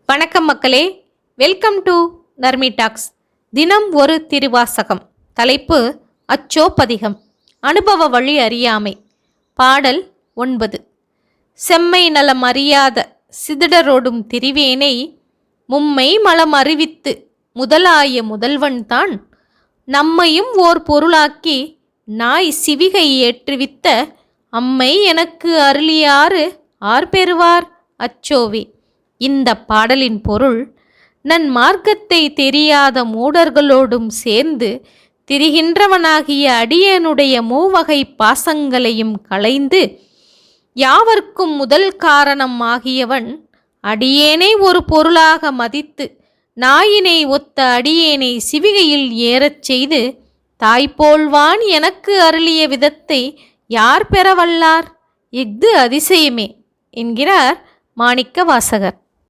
வணக்கம் மக்களே, welcome to தர்மி டாக்ஸ். தினம் ஒரு திருவாசகம். தலைப்பு அச்சோப்பதிகம். அனுபவ வழி அறியாமை. பாடல் 9. செம்மை நலம் அறியாத சிதிடரோடும் திரிவேனை மும்மை மலம் அறிவித்து முதலாய முதல்வன்தான் நம்மையும் ஓர் பொருளாக்கி நாய் சிவிகை ஏற்றுவித்த அம்மை எனக்கு அருளியாறு ஆர் பெறுவார் அச்சோவே. இந்த பாடலின் பொருள், நன் மார்க்கத்தை தெரியாத மூடர்களோடும் சேர்ந்து திரிகின்றவனாகிய அடியேனுடைய மூவகை பாசங்களையும் களைந்து யாவர்க்கும் முதல் காரணம் ஆகியவன் அடியேனை ஒரு பொருளாக மதித்து நாயினை ஒத்த அடியேனை சிவிகையில் ஏறச் செய்து தாய்போல்வான் எனக்கு அருளிய விதத்தை யார் பெறவல்லார்? இஃது அதிசயமே என்கிறார் மாணிக்க வாசகர்.